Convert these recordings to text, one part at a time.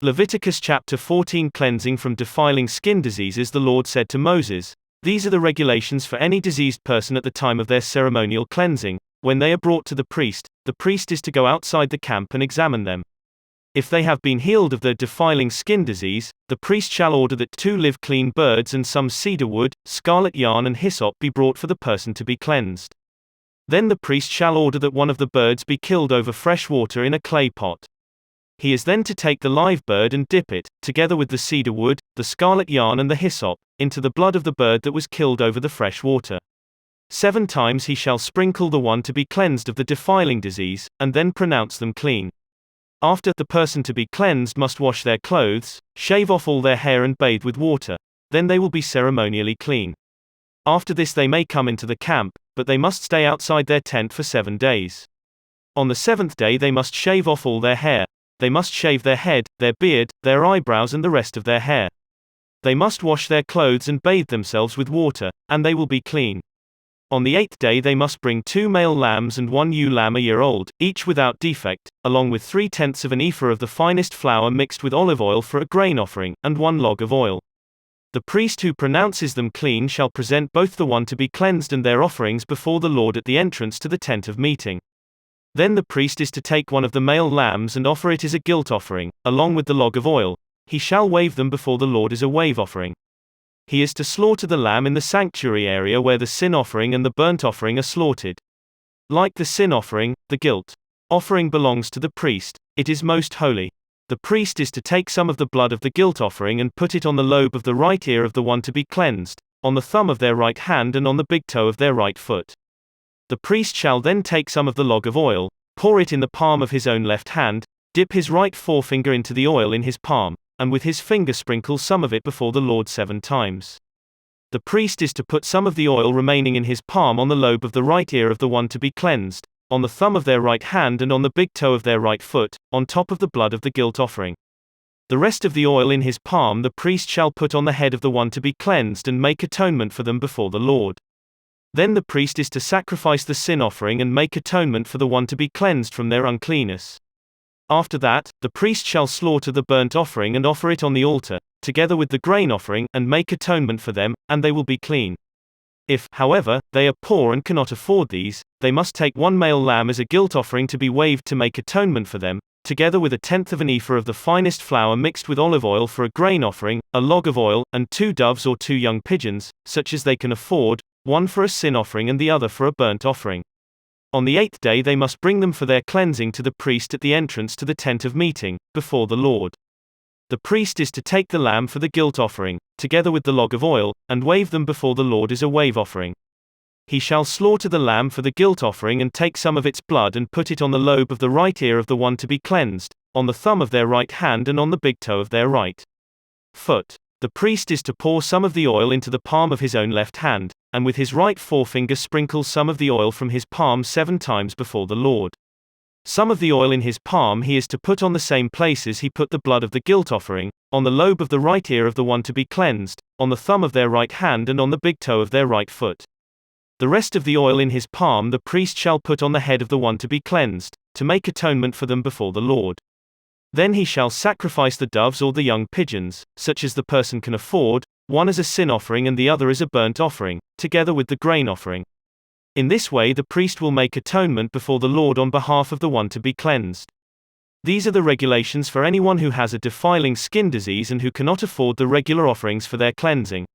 Leviticus chapter 14 Cleansing from defiling skin diseases. The Lord said to Moses, "These are the regulations for any diseased person at the time of their ceremonial cleansing. When they are brought to the priest is to go outside the camp and examine them. If they have been healed of their defiling skin disease, the priest shall order that 2 live clean birds and some cedar wood, scarlet yarn and hyssop be brought for the person to be cleansed. Then the priest shall order that one of the birds be killed over fresh water in a clay pot. He is then to take the live bird and dip it, together with the cedar wood, the scarlet yarn and the hyssop, into the blood of the bird that was killed over the fresh water. 7 times he shall sprinkle the one to be cleansed of the defiling disease, and then pronounce them clean. After, the person to be cleansed must wash their clothes, shave off all their hair and bathe with water. Then they will be ceremonially clean. After this they may come into the camp, but they must stay outside their tent for 7 days. On the 7th day they must shave off all their hair. They must shave their head, their beard, their eyebrows and the rest of their hair. They must wash their clothes and bathe themselves with water, and they will be clean. On the 8th day they must bring 2 male lambs and 1 ewe lamb a year old, each without defect, along with 3/10 of an ephah of the finest flour mixed with olive oil for a grain offering, and 1 log of oil. The priest who pronounces them clean shall present both the one to be cleansed and their offerings before the Lord at the entrance to the tent of meeting. Then the priest is to take one of the male lambs and offer it as a guilt offering, along with the log of oil. He shall wave them before the Lord as a wave offering. He is to slaughter the lamb in the sanctuary area where the sin offering and the burnt offering are slaughtered. Like the sin offering, the guilt offering belongs to the priest. It is most holy. The priest is to take some of the blood of the guilt offering and put it on the lobe of the right ear of the one to be cleansed, on the thumb of their right hand and on the big toe of their right foot. The priest shall then take some of the log of oil, pour it in the palm of his own left hand, dip his right forefinger into the oil in his palm, and with his finger sprinkle some of it before the Lord 7 times. The priest is to put some of the oil remaining in his palm on the lobe of the right ear of the one to be cleansed, on the thumb of their right hand and on the big toe of their right foot, on top of the blood of the guilt offering. The rest of the oil in his palm the priest shall put on the head of the one to be cleansed and make atonement for them before the Lord. Then the priest is to sacrifice the sin offering and make atonement for the one to be cleansed from their uncleanness. After that, the priest shall slaughter the burnt offering and offer it on the altar, together with the grain offering, and make atonement for them, and they will be clean. If, however, they are poor and cannot afford these, they must take 1 male lamb as a guilt offering to be waved to make atonement for them, together with 1/10 of an ephah of the finest flour mixed with olive oil for a grain offering, a log of oil, and 2 doves or 2 young pigeons, such as they can afford, one for a sin offering and the other for a burnt offering. On the 8th day they must bring them for their cleansing to the priest at the entrance to the tent of meeting, before the Lord. The priest is to take the lamb for the guilt offering, together with the log of oil, and wave them before the Lord as a wave offering. He shall slaughter the lamb for the guilt offering and take some of its blood and put it on the lobe of the right ear of the one to be cleansed, on the thumb of their right hand and on the big toe of their right foot. The priest is to pour some of the oil into the palm of his own left hand, and with his right forefinger sprinkle some of the oil from his palm 7 times before the Lord. Some of the oil in his palm he is to put on the same places he put the blood of the guilt offering, on the lobe of the right ear of the one to be cleansed, on the thumb of their right hand and on the big toe of their right foot. The rest of the oil in his palm the priest shall put on the head of the one to be cleansed, to make atonement for them before the Lord. Then he shall sacrifice the doves or the young pigeons, such as the person can afford, one as a sin offering and the other as a burnt offering, together with the grain offering. In this way the priest will make atonement before the Lord on behalf of the one to be cleansed. These are the regulations for anyone who has a defiling skin disease and who cannot afford the regular offerings for their cleansing.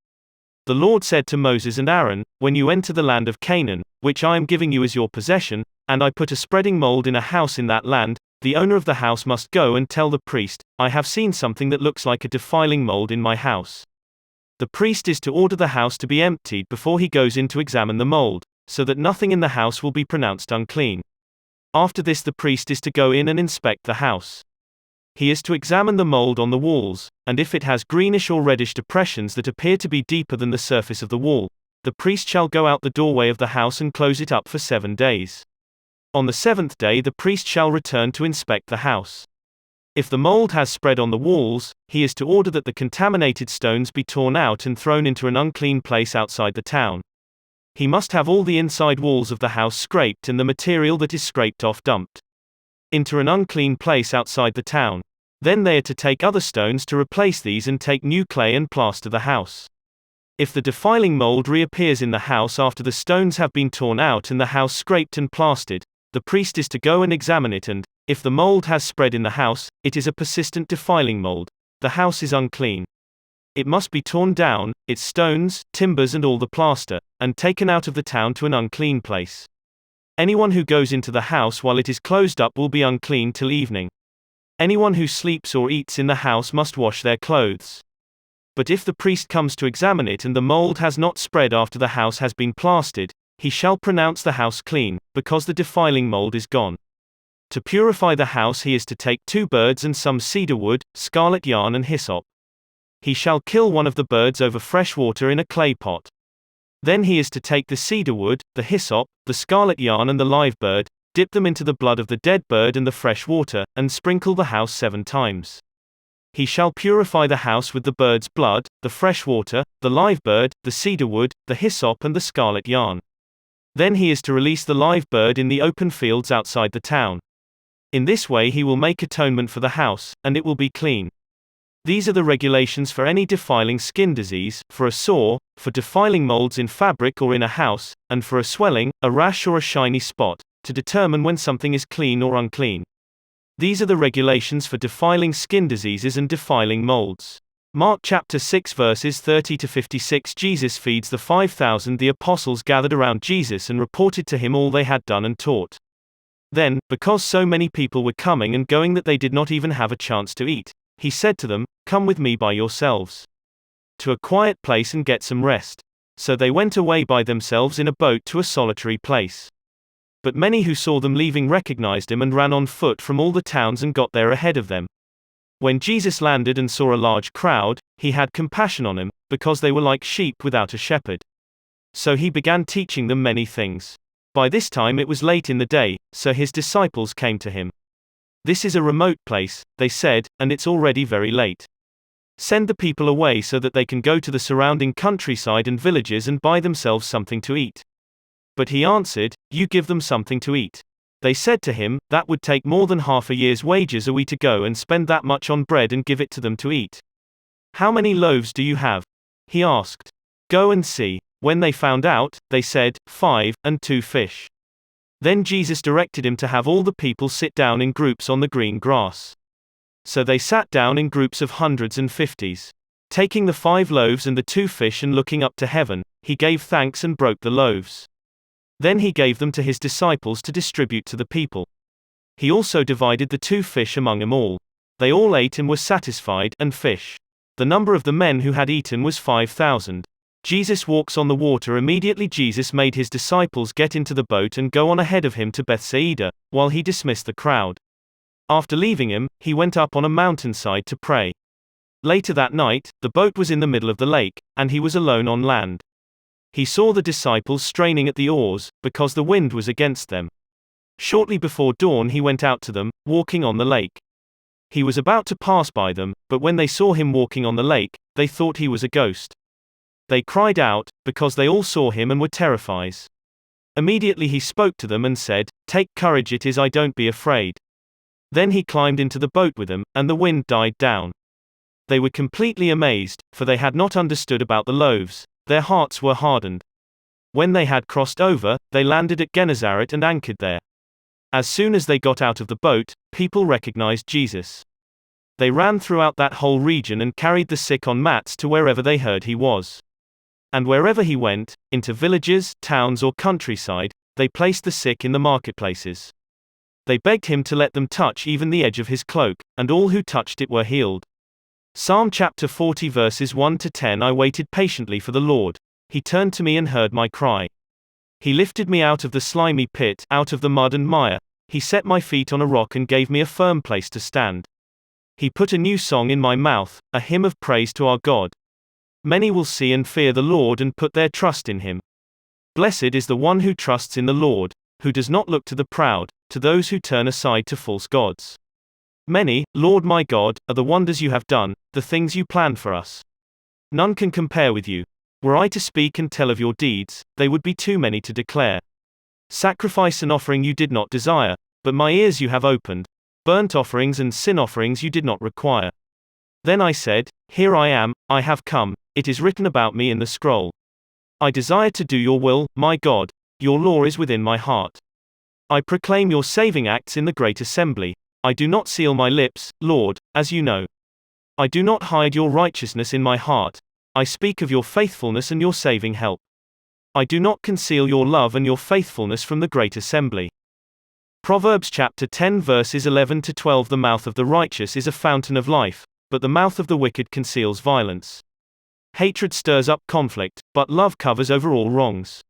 The Lord said to Moses and Aaron, "When you enter the land of Canaan, which I am giving you as your possession, and I put a spreading mold in a house in that land, the owner of the house must go and tell the priest, 'I have seen something that looks like a defiling mold in my house.' The priest is to order the house to be emptied before he goes in to examine the mold, so that nothing in the house will be pronounced unclean. After this the priest is to go in and inspect the house. He is to examine the mold on the walls, and if it has greenish or reddish depressions that appear to be deeper than the surface of the wall, the priest shall go out the doorway of the house and close it up for 7 days. On the 7th day the priest shall return to inspect the house. If the mold has spread on the walls, he is to order that the contaminated stones be torn out and thrown into an unclean place outside the town. He must have all the inside walls of the house scraped and the material that is scraped off dumped into an unclean place outside the town. Then they are to take other stones to replace these and take new clay and plaster the house. If the defiling mold reappears in the house after the stones have been torn out and the house scraped and plastered, the priest is to go and examine it, and, if the mold has spread in the house, it is a persistent defiling mold. The house is unclean. It must be torn down, its stones, timbers and all the plaster, and taken out of the town to an unclean place. Anyone who goes into the house while it is closed up will be unclean till evening. Anyone who sleeps or eats in the house must wash their clothes. But if the priest comes to examine it and the mold has not spread after the house has been plastered, he shall pronounce the house clean, because the defiling mold is gone. To purify the house he is to take 2 birds and some cedar wood, scarlet yarn and hyssop. He shall kill one of the birds over fresh water in a clay pot. Then he is to take the cedar wood, the hyssop, the scarlet yarn and the live bird, dip them into the blood of the dead bird and the fresh water, and sprinkle the house 7 times. He shall purify the house with the bird's blood, the fresh water, the live bird, the cedar wood, the hyssop and the scarlet yarn. Then he is to release the live bird in the open fields outside the town. In this way he will make atonement for the house, and it will be clean. These are the regulations for any defiling skin disease, for a sore, for defiling molds in fabric or in a house, and for a swelling, a rash or a shiny spot, to determine when something is clean or unclean. These are the regulations for defiling skin diseases and defiling molds. Mark chapter 6 verses 30 to 56. Jesus feeds the 5,000. The apostles gathered around Jesus and reported to him all they had done and taught. Then, because so many people were coming and going that they did not even have a chance to eat, he said to them, "Come with me by yourselves to a quiet place and get some rest." So they went away by themselves in a boat to a solitary place. But many who saw them leaving recognized him and ran on foot from all the towns and got there ahead of them. When Jesus landed and saw a large crowd, he had compassion on them, because they were like sheep without a shepherd. So he began teaching them many things. By this time it was late in the day, so his disciples came to him. "This is a remote place," they said, "and it's already very late. Send the people away so that they can go to the surrounding countryside and villages and buy themselves something to eat." But he answered, "You give them something to eat." They said to him, "That would take more than half a year's wages. Are we to go and spend that much on bread and give it to them to eat?" "How many loaves do you have?" he asked. "Go and see." When they found out, they said, 5, and 2 fish. Then Jesus directed him to have all the people sit down in groups on the green grass. So they sat down in groups of hundreds and 50s. Taking the 5 loaves and the 2 fish and looking up to heaven, he gave thanks and broke the loaves. Then he gave them to his disciples to distribute to the people. He also divided the 2 fish among them all. They all ate and were satisfied, and fish. The number of the men who had eaten was 5,000. Jesus walks on the water. Immediately Jesus made his disciples get into the boat and go on ahead of him to Bethsaida, while he dismissed the crowd. After leaving him, he went up on a mountainside to pray. Later that night, the boat was in the middle of the lake, and he was alone on land. He saw the disciples straining at the oars, because the wind was against them. Shortly before dawn he went out to them, walking on the lake. He was about to pass by them, but when they saw him walking on the lake, they thought he was a ghost. They cried out, because they all saw him and were terrified. Immediately he spoke to them and said, "Take courage, it is I, don't be afraid." Then he climbed into the boat with them, and the wind died down. They were completely amazed, for they had not understood about the loaves. Their hearts were hardened. When they had crossed over, they landed at Gennesaret and anchored there. As soon as they got out of the boat, people recognized Jesus. They ran throughout that whole region and carried the sick on mats to wherever they heard he was. And wherever he went, into villages, towns or countryside, they placed the sick in the marketplaces. They begged him to let them touch even the edge of his cloak, and all who touched it were healed. Psalm chapter 40 verses 1 to 10. I waited patiently for the Lord. He turned to me and heard my cry. He lifted me out of the slimy pit, out of the mud and mire. He set my feet on a rock and gave me a firm place to stand. He put a new song in my mouth, a hymn of praise to our God. Many will see and fear the Lord and put their trust in him. Blessed is the one who trusts in the Lord, who does not look to the proud, to those who turn aside to false gods. Many, Lord my God, are the wonders you have done, the things you planned for us. None can compare with you. Were I to speak and tell of your deeds, they would be too many to declare. Sacrifice and offering you did not desire, but my ears you have opened. Burnt offerings and sin offerings you did not require. Then I said, Here I am, I have come, it is written about me in the scroll. I desire to do your will, my God, your law is within my heart. I proclaim your saving acts in the great assembly. I do not seal my lips, Lord, as you know. I do not hide your righteousness in my heart. I speak of your faithfulness and your saving help. I do not conceal your love and your faithfulness from the great assembly. Proverbs chapter 10 verses 11 to 12. The mouth of the righteous is a fountain of life, but the mouth of the wicked conceals violence. Hatred stirs up conflict, but love covers over all wrongs.